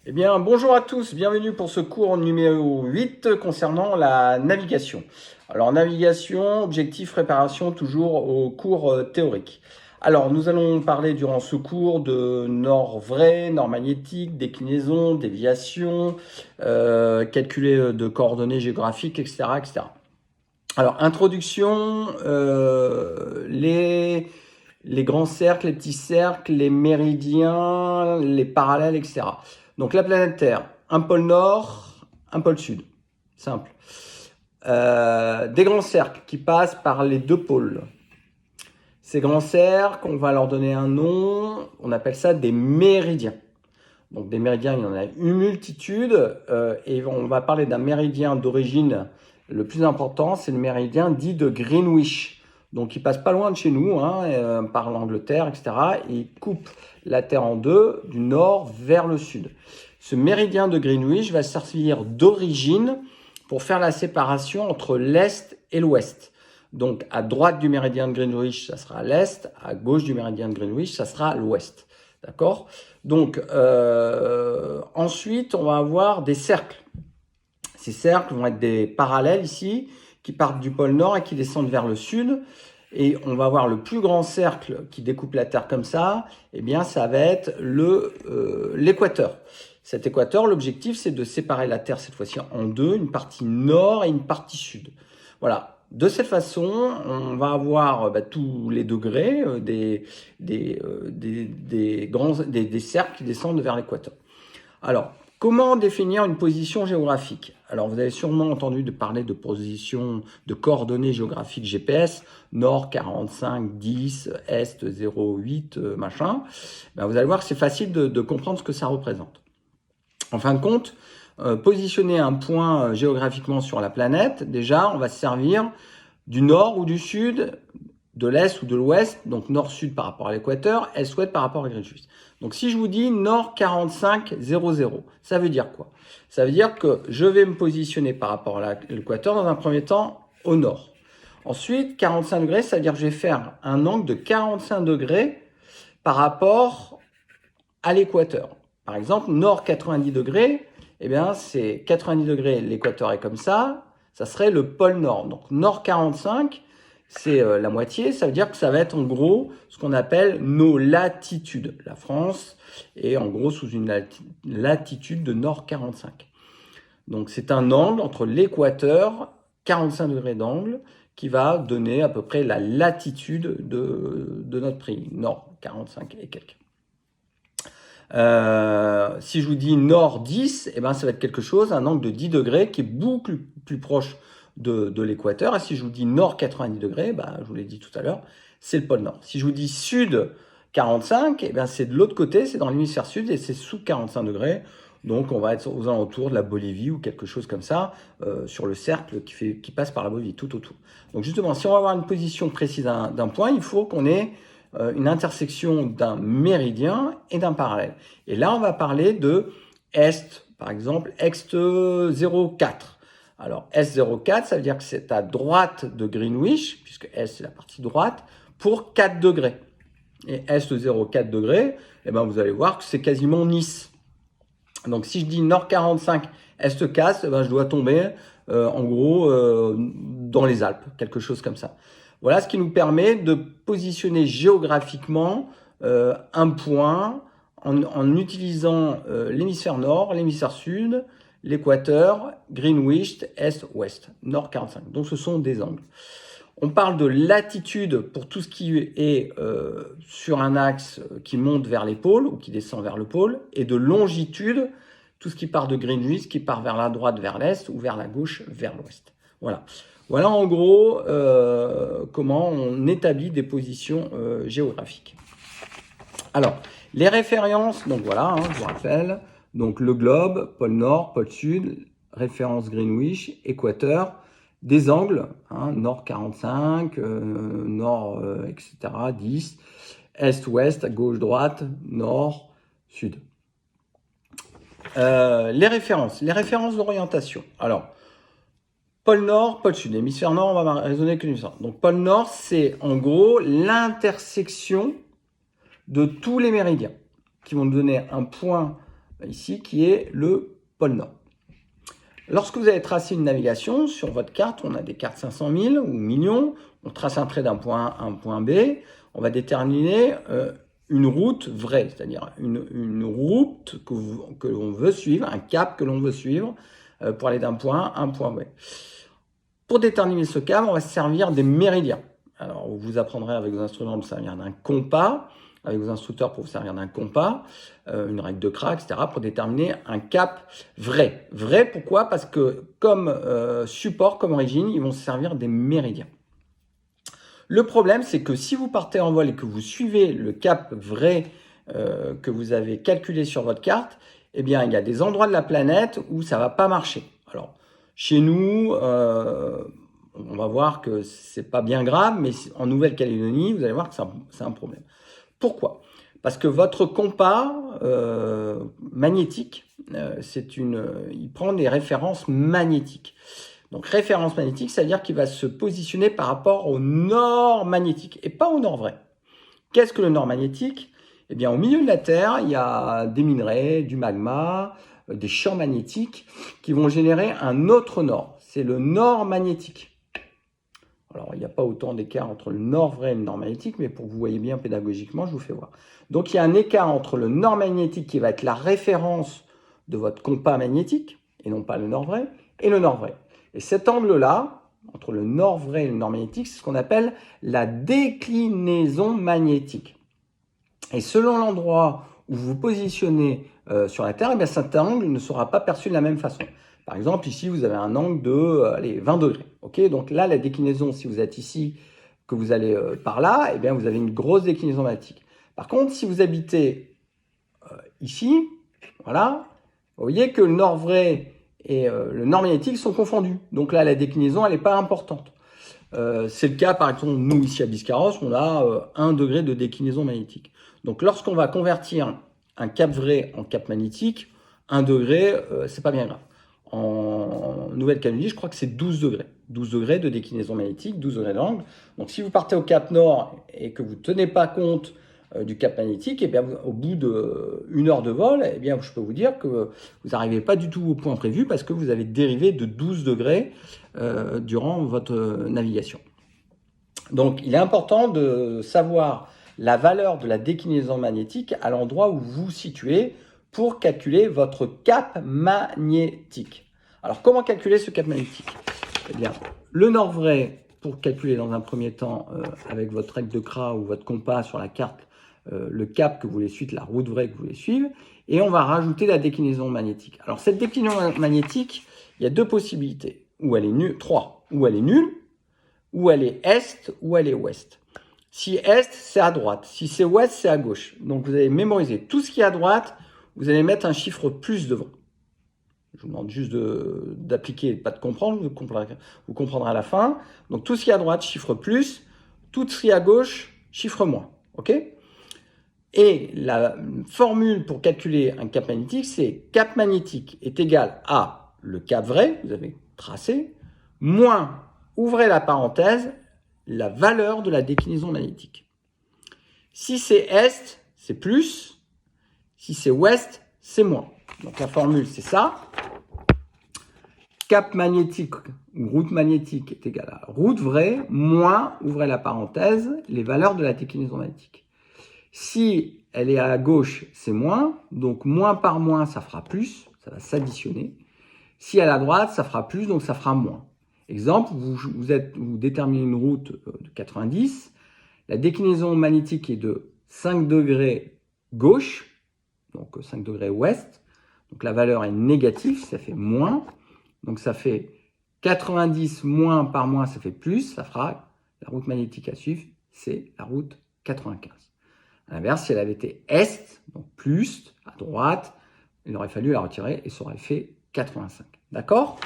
Eh bien, bonjour à tous, bienvenue pour ce cours numéro 8 concernant la navigation. Alors, navigation, objectif, préparation, toujours au cours théorique. Alors, nous allons parler durant ce cours de nord vrai, nord magnétique, déclinaison, déviation, calculer de coordonnées géographiques, etc., etc. Alors, introduction, les grands cercles, les petits cercles, les méridiens, les parallèles, etc. Donc la planète Terre, un pôle nord, un pôle sud. Simple. Des grands cercles qui passent par les deux pôles. Ces grands cercles, on va leur donner un nom, on appelle ça des méridiens. Donc des méridiens, il y en a une multitude, et on va parler d'un méridien d'origine. Le plus important, c'est le méridien dit de Greenwich. Donc il passe pas loin de chez nous, par l'Angleterre, etc. Et il coupe la Terre en deux, du nord vers le sud. Ce méridien de Greenwich va servir d'origine pour faire la séparation entre l'est et l'ouest. Donc à droite du méridien de Greenwich, ça sera l'est, à gauche du méridien de Greenwich, ça sera l'ouest. D'accord? Donc ensuite, on va avoir des cercles. Ces cercles vont être des parallèles ici, qui partent du pôle nord et qui descendent vers le sud. Et on va avoir le plus grand cercle qui découpe la Terre comme ça, eh bien ça va être l'équateur. Cet équateur, l'objectif, c'est de séparer la Terre cette fois-ci en deux, une partie nord et une partie sud. Voilà. De cette façon, on va avoir tous les degrés des cercles qui descendent vers l'équateur. Alors, comment définir une position géographique? Alors, vous avez sûrement entendu parler de position de coordonnées géographiques GPS, nord 45, 10, est 0,8, machin. Vous allez voir que c'est facile de comprendre ce que ça représente. En fin de compte, positionner un point géographiquement sur la planète, déjà, on va se servir du nord ou du sud, de l'est ou de l'ouest, donc nord-sud par rapport à l'équateur, est-ouest par rapport à Greenwich. Donc si je vous dis nord 45, 00, ça veut dire quoi? Ça veut dire que je vais me positionner par rapport à l'équateur dans un premier temps au nord. Ensuite, 45 degrés, ça veut dire que je vais faire un angle de 45 degrés par rapport à l'équateur. Par exemple, nord 90 degrés, eh bien c'est 90 degrés, l'équateur est comme ça serait le pôle nord. Donc nord 45, c'est la moitié, ça veut dire que ça va être en gros ce qu'on appelle nos latitudes. La France est en gros sous une latitude de nord 45. Donc c'est un angle entre l'équateur, 45 degrés d'angle, qui va donner à peu près la latitude de notre pays, nord 45 et quelques. Si je vous dis nord 10, eh ben, ça va être quelque chose, un angle de 10 degrés qui est beaucoup plus proche de l'équateur. Et si je vous dis nord 90 degrés, je vous l'ai dit tout à l'heure, c'est le pôle nord. Si je vous dis sud 45, eh ben, c'est de l'autre côté, c'est dans l'hémisphère sud et c'est sous 45 degrés. Donc on va être aux alentours de la Bolivie ou quelque chose comme ça, sur le cercle qui passe par la Bolivie, tout autour. Donc justement, si on va avoir une position précise d'un point, il faut qu'on ait une intersection d'un méridien et d'un parallèle. Et là, on va parler de est, par exemple, est 04. Alors, est 04, ça veut dire que c'est à droite de Greenwich, puisque est, c'est la partie droite, pour 4 degrés. Et est 04 degrés, eh ben, vous allez voir que c'est quasiment Nice. Donc, si je dis nord 45, est 4, eh ben, je dois tomber, en gros, dans les Alpes, quelque chose comme ça. Voilà ce qui nous permet de positionner géographiquement un point en utilisant l'hémisphère nord, l'hémisphère sud, l'équateur, Greenwich, est, ouest, nord 45. Donc ce sont des angles. On parle de latitude pour tout ce qui est sur un axe qui monte vers les pôles ou qui descend vers le pôle, et de longitude, tout ce qui part de Greenwich, qui part vers la droite, vers l'est, ou vers la gauche, vers l'ouest. Voilà. Voilà en gros comment on établit des positions géographiques. Alors, les références, donc voilà, je vous rappelle, donc le globe, pôle nord, pôle sud, référence Greenwich, équateur, des angles, nord 45, nord, etc., 10, est-ouest, gauche-droite, nord, sud. Les références d'orientation. Alors, pôle Nord, pôle Sud. Hémisphère Nord, on va raisonner que l'hémisphère. Donc, pôle Nord, c'est en gros l'intersection de tous les méridiens qui vont nous donner un point ici, qui est le pôle Nord. Lorsque vous avez tracé une navigation sur votre carte, on a des cartes 500 000 ou millions, on trace un trait d'un point A à un point B, on va déterminer une route vraie, c'est-à-dire une route que l'on veut suivre, un cap que l'on veut suivre pour aller d'un point A à un point B. Pour déterminer ce cap, on va se servir des méridiens. Alors, vous apprendrez avec vos instruments à vous servir d'un compas, avec vos instructeurs pour vous servir d'un compas, une règle de Krak, etc., pour déterminer un cap vrai. Vrai, pourquoi? Parce que comme support, comme origine, ils vont se servir des méridiens. Le problème, c'est que si vous partez en vol et que vous suivez le cap vrai que vous avez calculé sur votre carte, eh bien, il y a des endroits de la planète où ça va pas marcher. Alors, chez nous, on va voir que c'est pas bien grave, mais en Nouvelle-Calédonie, vous allez voir que c'est un problème. Pourquoi? Parce que votre compas magnétique, il prend des références magnétiques. Donc référence magnétique, c'est-à-dire qu'il va se positionner par rapport au nord magnétique et pas au nord vrai. Qu'est-ce que le nord magnétique? Eh bien, au milieu de la Terre, il y a des minerais, du magma, des champs magnétiques qui vont générer un autre nord. C'est le nord magnétique. Alors, il n'y a pas autant d'écart entre le nord vrai et le nord magnétique, mais pour que vous voyez bien pédagogiquement, je vous fais voir. Donc, il y a un écart entre le nord magnétique qui va être la référence de votre compas magnétique, et non pas le nord vrai, et le nord vrai. Et cet angle-là, entre le nord vrai et le nord magnétique, c'est ce qu'on appelle la déclinaison magnétique. Et selon l'endroit où vous vous positionnez sur la Terre, eh bien cet angle ne sera pas perçu de la même façon. Par exemple, ici, vous avez un angle de 20 degrés. Okay, donc là, la déclinaison, si vous êtes ici, que vous allez par là, eh bien, vous avez une grosse déclinaison magnétique. Par contre, si vous habitez ici, voilà, vous voyez que le nord vrai et le nord magnétique sont confondus. Donc là, la déclinaison, elle n'est pas importante. C'est le cas, par exemple, nous, ici à Biscarrosse, on a 1 degré de déclinaison magnétique. Donc, lorsqu'on va convertir un cap vrai en cap magnétique, 1 degré, c'est pas bien grave. En Nouvelle-Calédonie, je crois que c'est 12 degrés. 12 degrés de déclinaison magnétique, 12 degrés d'angle. Donc, si vous partez au cap nord et que vous ne tenez pas compte du cap magnétique, et bien, au bout d'1 heure de vol, eh bien, je peux vous dire que vous n'arrivez pas du tout au point prévu parce que vous avez dérivé de 12 degrés durant votre navigation. Donc, il est important de savoir la valeur de la déclinaison magnétique à l'endroit où vous vous situez pour calculer votre cap magnétique. Alors, comment calculer ce cap magnétique? Eh bien, le nord vrai, pour calculer dans un premier temps avec votre règle de Kra ou votre compas sur la carte, le cap que vous voulez suivre, la route vraie que vous voulez suivre, et on va rajouter la déclinaison magnétique. Alors, cette déclinaison magnétique, il y a 2 possibilités, ou elle est nulle, 3, ou elle est nulle, ou elle est est, ou elle est ouest. Si est, c'est à droite. Si c'est ouest, c'est à gauche. Donc, vous allez mémoriser tout ce qui est à droite, vous allez mettre un chiffre plus devant. Je vous demande juste d'appliquer et pas de comprendre, vous comprendrez à la fin. Donc, tout ce qui est à droite, chiffre plus, tout ce qui est à gauche, chiffre moins. OK? Et la formule pour calculer un cap magnétique, c'est cap magnétique est égal à le cap vrai, vous avez tracé, moins, ouvrez la parenthèse, la valeur de la déclinaison magnétique. Si c'est est, c'est plus. Si c'est ouest, c'est moins. Donc la formule, c'est ça. Cap magnétique ou route magnétique est égal à route vraie moins, ouvrez la parenthèse, les valeurs de la déclinaison magnétique. Si elle est à gauche, c'est moins. Donc moins par moins, ça fera plus. Ça va s'additionner. Si elle est à droite, ça fera plus, donc ça fera moins. Exemple, vous déterminez une route de 90. La déclinaison magnétique est de 5 degrés gauche, donc 5 degrés ouest. Donc la valeur est négative, ça fait moins. Donc ça fait 90 moins par moins, ça fait plus. Ça fera la route magnétique à suivre, c'est la route 95. À l'inverse, si elle avait été est, donc plus, à droite, il aurait fallu la retirer et ça aurait fait 85. D'accord?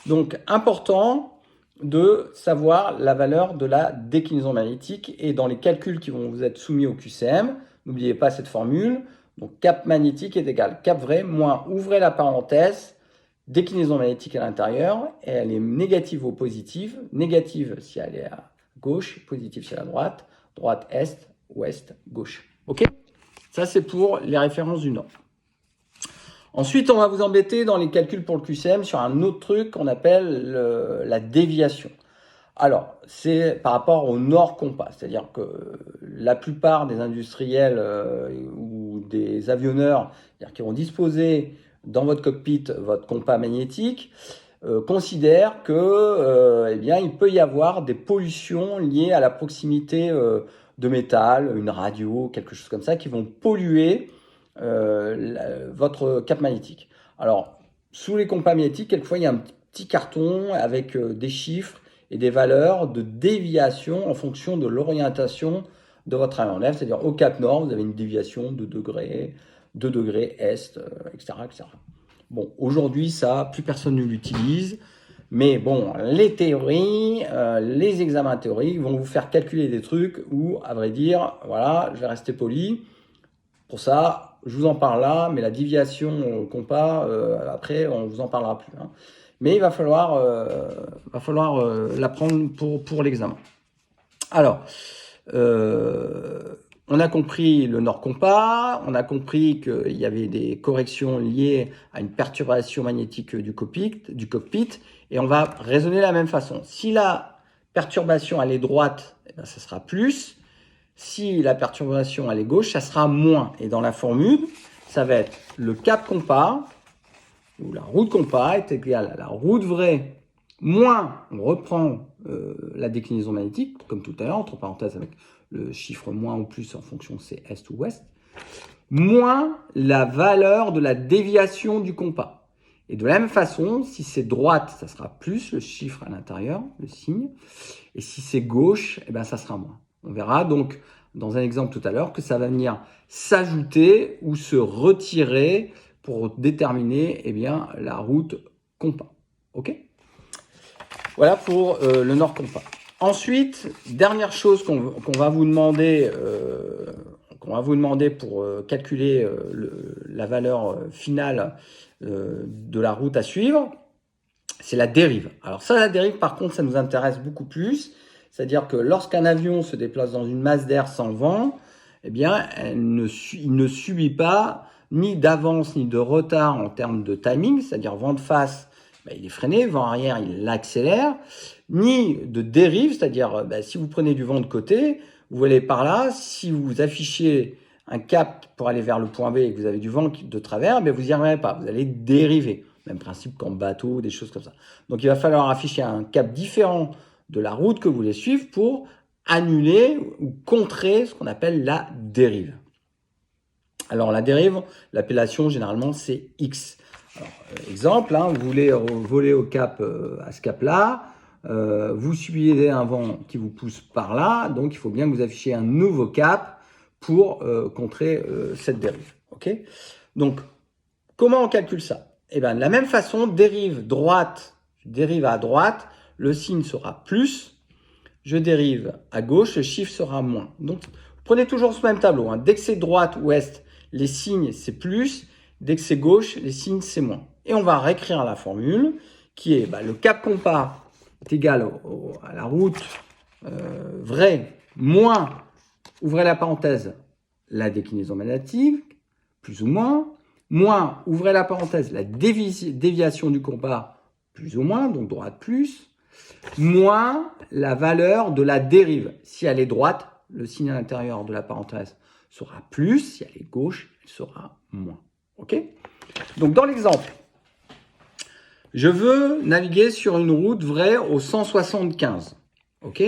Donc, important de savoir la valeur de la déclinaison magnétique et dans les calculs qui vont vous être soumis au QCM, n'oubliez pas cette formule. Donc, cap magnétique est égal cap vrai moins, ouvrez la parenthèse, déclinaison magnétique à l'intérieur et elle est négative ou positive. Négative si elle est à gauche, positive si elle est à droite. Droite, est, ouest, gauche. OK? Ça, c'est pour les références du Nord. Ensuite, on va vous embêter dans les calculs pour le QCM sur un autre truc qu'on appelle la déviation. Alors, c'est par rapport au nord compas, c'est-à-dire que la plupart des industriels ou des avionneurs c'est-à-dire qui vont disposer dans votre cockpit votre compas magnétique considèrent que eh bien, il peut y avoir des pollutions liées à la proximité de métal, une radio, quelque chose comme ça, qui vont polluer votre cap magnétique. Alors, sous les compas magnétiques, quelquefois, il y a un petit carton avec des chiffres et des valeurs de déviation en fonction de l'orientation de votre aéronef. C'est-à-dire, au cap nord, vous avez une déviation de 2 degrés est, etc., etc. Bon, aujourd'hui, ça, plus personne ne l'utilise. Mais bon, les théories, les examens théoriques vont vous faire calculer des trucs où, à vrai dire, voilà, je vais rester poli. Pour ça, je vous en parle là, mais la déviation compas, après, on vous en parlera plus. Hein. Mais il va falloir l'apprendre pour l'examen. Alors, on a compris le nord compas, on a compris qu'il y avait des corrections liées à une perturbation magnétique du cockpit, et on va raisonner de la même façon. Si la perturbation elle est droite, eh bien, ça sera plus. Si la perturbation elle est gauche, ça sera moins. Et dans la formule, ça va être le cap compas, ou la route compas est égale à la route vraie, moins, on reprend la déclinaison magnétique, comme tout à l'heure, entre parenthèses avec le chiffre moins ou plus en fonction c'est est ou ouest, moins la valeur de la déviation du compas. Et de la même façon, si c'est droite, ça sera plus le chiffre à l'intérieur, le signe, et si c'est gauche, eh ben, ça sera moins. On verra donc dans un exemple tout à l'heure que ça va venir s'ajouter ou se retirer pour déterminer eh bien, la route compas. Ok ? Voilà pour le nord compas. Ensuite, dernière chose qu'on va vous demander, pour calculer la valeur finale de la route à suivre, c'est la dérive. Alors ça, la dérive, par contre, ça nous intéresse beaucoup plus. C'est-à-dire que lorsqu'un avion se déplace dans une masse d'air sans vent, eh bien, il ne subit pas ni d'avance ni de retard en termes de timing, c'est-à-dire vent de face, ben, il est freiné, vent arrière, il l'accélère, ni de dérive, c'est-à-dire ben, si vous prenez du vent de côté, vous allez par là, si vous affichez un cap pour aller vers le point B et que vous avez du vent de travers, ben, vous n'y arriverez pas, vous allez dériver. Même principe qu'en bateau, des choses comme ça. Donc il va falloir afficher un cap différent de la route que vous voulez suivre pour annuler ou contrer ce qu'on appelle la dérive. Alors la dérive, l'appellation généralement c'est X. Alors, exemple, hein, vous voulez voler au cap à ce cap-là, vous subissez un vent qui vous pousse par là, donc il faut bien que vous affichiez un nouveau cap pour contrer cette dérive. Okay ? Donc comment on calcule ça ? Eh bien, de la même façon, dérive à droite, le signe sera plus. Je dérive à gauche, le chiffre sera moins. Donc, prenez toujours ce même tableau. Hein. Dès que c'est droite, ouest, les signes, c'est plus. Dès que c'est gauche, les signes, c'est moins. Et on va réécrire la formule qui est le cap compas est égal à la route vraie moins, ouvrez la parenthèse, la déclinaison magnétique, plus ou moins, ouvrez la parenthèse, la déviation du compas, plus ou moins, donc droite plus, moins la valeur de la dérive. Si elle est droite, le signe à l'intérieur de la parenthèse sera plus, si elle est gauche, elle sera moins. Ok ? Donc dans l'exemple, je veux naviguer sur une route vraie au 175. Ok ?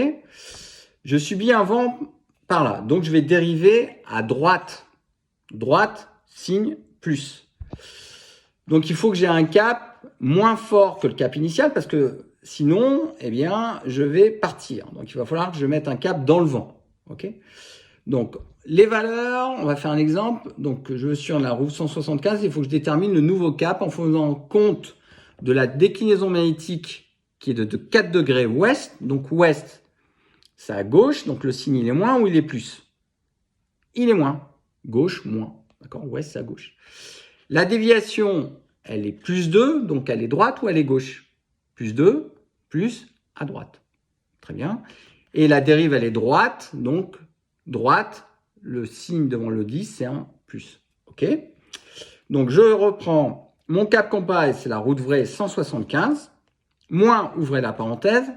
Je subis un vent par là, donc je vais dériver à droite. Droite, signe plus. Donc il faut que j'ai un cap moins fort que le cap initial parce que sinon, eh bien, je vais partir. Donc il va falloir que je mette un cap dans le vent. Ok ? Donc les valeurs, on va faire un exemple. Donc je suis sur la route 175, il faut que je détermine le nouveau cap en faisant compte de la déclinaison magnétique qui est de 4 degrés ouest. Donc ouest, c'est à gauche, donc le signe il est moins ou il est plus ? Il est moins. Gauche, moins. D'accord ? Ouest, c'est à gauche. La déviation, elle est plus 2, donc elle est droite ou elle est gauche ? Plus 2, plus à droite. Très bien. Et la dérive, elle est droite, donc droite, le signe devant le 10, c'est un plus. OK ? Donc, je reprends mon cap compas, c'est la route vraie 175, moins, ouvrez la parenthèse,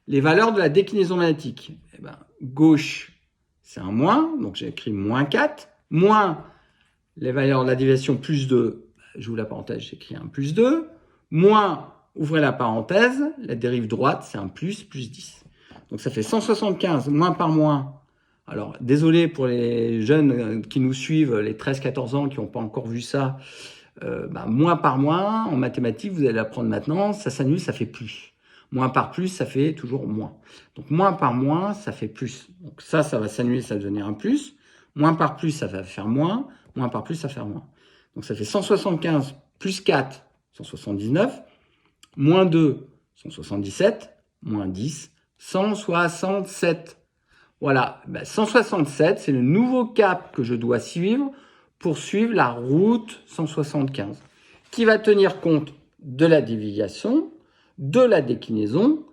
les valeurs de la déclinaison magnétique. Eh ben, gauche, c'est un moins, donc j'ai écrit moins 4, moins les valeurs de la déviation plus 2, j'ouvre la parenthèse, j'écris un plus 2, moins, ouvrez la parenthèse, la dérive droite, c'est un plus 10. Donc ça fait 175 moins par moins. Alors, désolé pour les jeunes qui nous suivent, les 13-14 ans qui n'ont pas encore vu ça, moins par moins, en mathématiques, vous allez l'apprendre maintenant, ça s'annule, ça fait plus. Moins par plus, ça fait toujours moins. Donc, moins par moins, ça fait plus. Donc, ça va s'annuler, ça va devenir un plus. Moins par plus, ça va faire moins. Moins par plus, ça va faire moins. Donc, ça fait 175 plus 4, 179. Moins 2, 177. Moins 10, 167. Voilà, 167, c'est le nouveau cap que je dois suivre pour suivre la route 175, qui va tenir compte de la déviation, de la déclinaison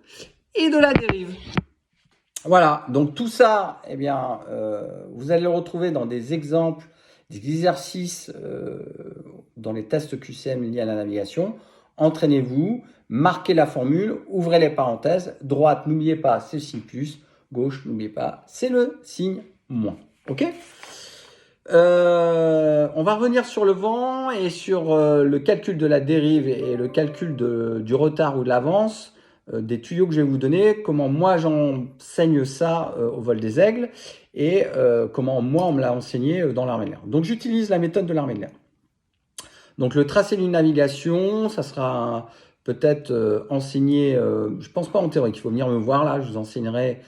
et de la dérive. Voilà, donc tout ça, eh bien, vous allez le retrouver dans des exemples, des exercices dans les tests QCM liés à la navigation. Entraînez-vous, marquez la formule, ouvrez les parenthèses. Droite, n'oubliez pas, c'est le signe plus. Gauche, n'oubliez pas, c'est le signe moins. OK ? On va revenir sur le vent et sur le calcul de la dérive et le calcul du retard ou de l'avance, des tuyaux que je vais vous donner, comment moi j'enseigne ça au vol des aigles et comment moi on me l'a enseigné dans l'armée de l'air. Donc j'utilise la méthode de l'armée de l'air. Donc le tracé d'une navigation, ça sera peut-être enseigné, je pense pas en théorie, il faut venir me voir là, je vous enseignerai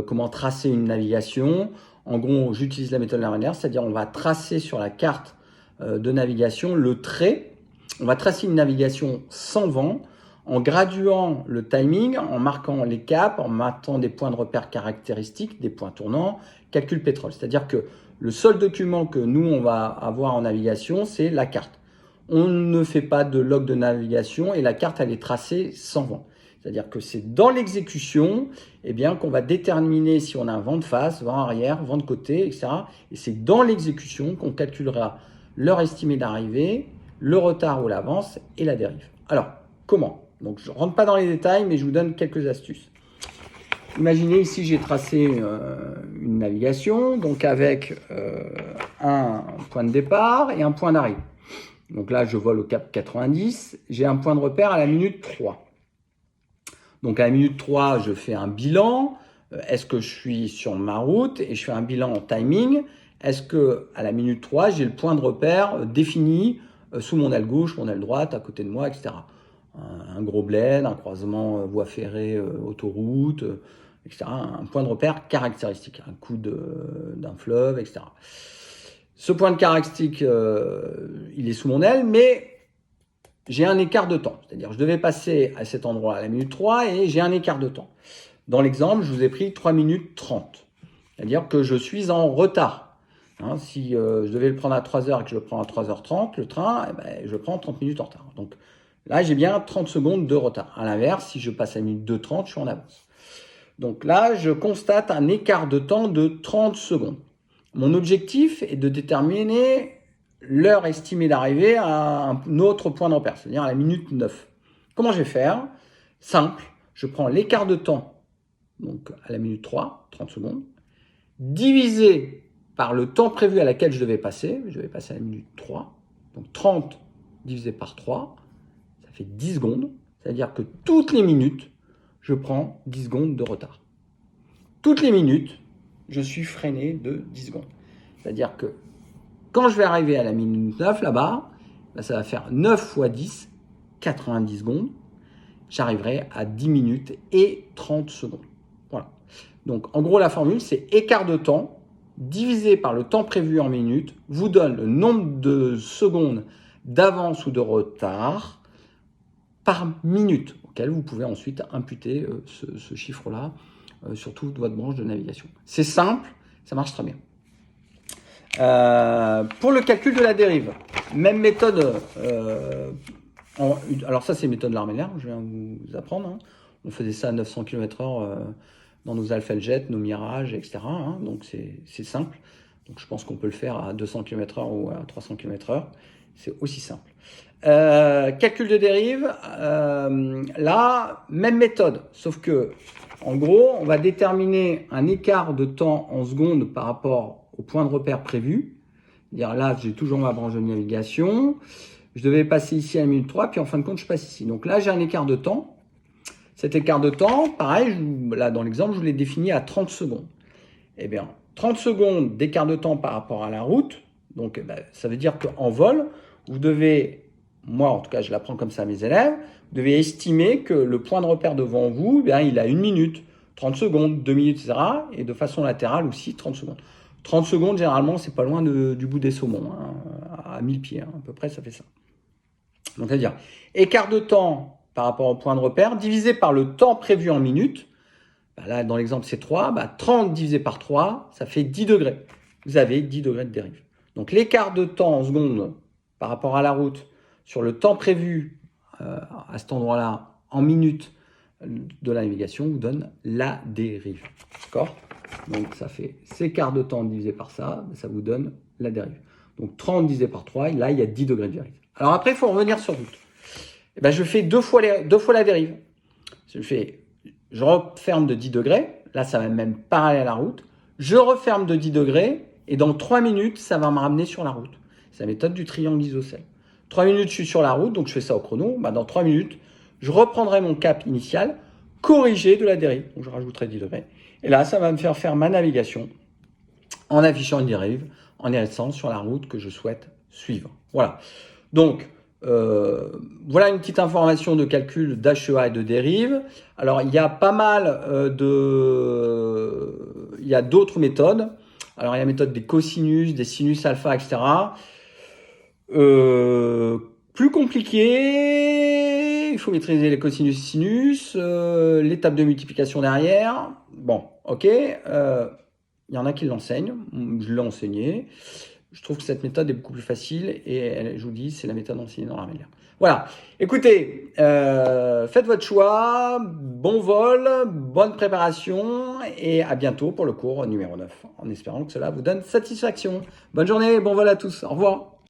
comment tracer une navigation. En gros, j'utilise la méthode de l'armée de l'air, c'est-à-dire on va tracer sur la carte de navigation le trait. On va tracer une navigation sans vent, en graduant le timing, en marquant les caps, en marquant des points de repère caractéristiques, des points tournants, calcul pétrole. C'est-à-dire que le seul document que nous, on va avoir en navigation, c'est la carte. On ne fait pas de log de navigation et la carte, elle est tracée sans vent. C'est-à-dire que c'est dans l'exécution qu'on va déterminer si on a un vent de face, vent arrière, vent de côté, etc. Et c'est dans l'exécution qu'on calculera l'heure estimée d'arrivée, le retard ou l'avance et la dérive. Alors, comment ? Donc, je ne rentre pas dans les détails, mais je vous donne quelques astuces. Imaginez ici, j'ai tracé une navigation, donc avec un point de départ et un point d'arrivée. Donc là, je vole au cap 90. J'ai un point de repère à la minute 3. Donc à la minute 3, je fais un bilan. Est-ce que je suis sur ma route? Et je fais un bilan en timing. Est-ce que à la minute 3, j'ai le point de repère défini sous mon aile gauche, mon aile droite, à côté de moi, etc. Un gros bled, un croisement voie ferrée, autoroute, etc. Un point de repère caractéristique, un coude d'un fleuve, etc. Ce point de caractéristique, il est sous mon aile, mais j'ai un écart de temps. C'est-à-dire, je devais passer à cet endroit à la minute 3 et j'ai un écart de temps. Dans l'exemple, je vous ai pris 3 minutes 30. C'est-à-dire que je suis en retard. Si je devais le prendre à 3h et que je le prends à 3h30, le train, je le prends 30 minutes en retard. Donc là, j'ai bien 30 secondes de retard. À l'inverse, si je passe à la minute 2h30, je suis en avance. Donc là, je constate un écart de temps de 30 secondes. Mon objectif est de déterminer l'heure estimée d'arrivée à un autre point de repère, c'est-à-dire à la minute 9. Comment je vais faire ? Simple, je prends l'écart de temps, donc à la minute 3, 30 secondes, divisé par le temps prévu à laquelle je devais passer à la minute 3, donc 30 divisé par 3, ça fait 10 secondes, c'est-à-dire que toutes les minutes, je prends 10 secondes de retard. Toutes les minutes, je suis freiné de 10 secondes. C'est-à-dire que quand je vais arriver à la minute 9 là-bas, ça va faire 9 fois 10, 90 secondes. J'arriverai à 10 minutes et 30 secondes. Voilà. Donc en gros, la formule, c'est écart de temps divisé par le temps prévu en minutes vous donne le nombre de secondes d'avance ou de retard par minute, auquel vous pouvez ensuite imputer ce chiffre-là sur toute votre branche de navigation. C'est simple, ça marche très bien. Pour le calcul de la dérive, même méthode. Alors ça, c'est méthode de l'armée de l'air, je viens vous apprendre. On faisait ça à 900 km/h dans nos Alpha Jet, nos Mirage, etc. Donc c'est simple. Donc je pense qu'on peut le faire à 200 km/h ou à 300 km/h. C'est aussi simple. Calcul de dérive, là, même méthode, sauf que, en gros, on va déterminer un écart de temps en secondes par rapport au point de repère prévu. C'est-à-dire là, j'ai toujours ma branche de navigation. Je devais passer ici à la minute 3, puis en fin de compte, je passe ici. Donc là, j'ai un écart de temps. Cet écart de temps, pareil, là, dans l'exemple, je l'ai défini à 30 secondes. Eh bien, 30 secondes d'écart de temps par rapport à la route. Donc, ça veut dire qu'en vol, vous devez, moi en tout cas, je l'apprends comme ça à mes élèves, vous devez estimer que le point de repère devant vous, il a 1 minute, 30 secondes, 2 minutes, etc. Et de façon latérale aussi, 30 secondes. 30 secondes, généralement, c'est pas loin du bout des saumons, hein, à 1000 pieds, hein, à peu près, ça fait ça. Donc, c'est-à-dire, écart de temps par rapport au point de repère, divisé par le temps prévu en minutes. Là, dans l'exemple, c'est 3. 30 divisé par 3, ça fait 10 degrés. Vous avez 10 degrés de dérive. Donc, l'écart de temps en secondes par rapport à la route sur le temps prévu à cet endroit-là en minutes de la navigation vous donne la dérive. D'accord? Donc, ça fait cet écart de temps divisé par ça, ça vous donne la dérive. Donc, 30 divisé par 3, et là, il y a 10 degrés de dérive. Alors après, il faut revenir sur route. Je fais deux fois la dérive. Je referme de 10 degrés. Là, ça va même parallèle à la route. Je referme de 10 degrés. Et dans 3 minutes, ça va me ramener sur la route. C'est la méthode du triangle isocèle. 3 minutes, je suis sur la route. Donc, je fais ça au chrono. Dans 3 minutes, je reprendrai mon cap initial, corrigé de la dérive. Donc, je rajouterai 10 degrés. Et là, ça va me faire ma navigation en affichant une dérive, en restant sur la route que je souhaite suivre. Voilà. Donc, voilà une petite information de calcul d'HEA et de dérive. Alors, il y a pas mal il y a d'autres méthodes. Alors, il y a la méthode des cosinus, des sinus alpha, etc. Plus compliqué, il faut maîtriser les cosinus et sinus, l'étape de multiplication derrière. Bon, ok. Il y en a qui l'enseignent, je l'ai enseigné. Je trouve que cette méthode est beaucoup plus facile et je vous dis, c'est la méthode enseignée dans l'armée de l'air. Voilà. Écoutez, faites votre choix, bon vol, bonne préparation et à bientôt pour le cours numéro 9, en espérant que cela vous donne satisfaction. Bonne journée, bon vol à tous. Au revoir.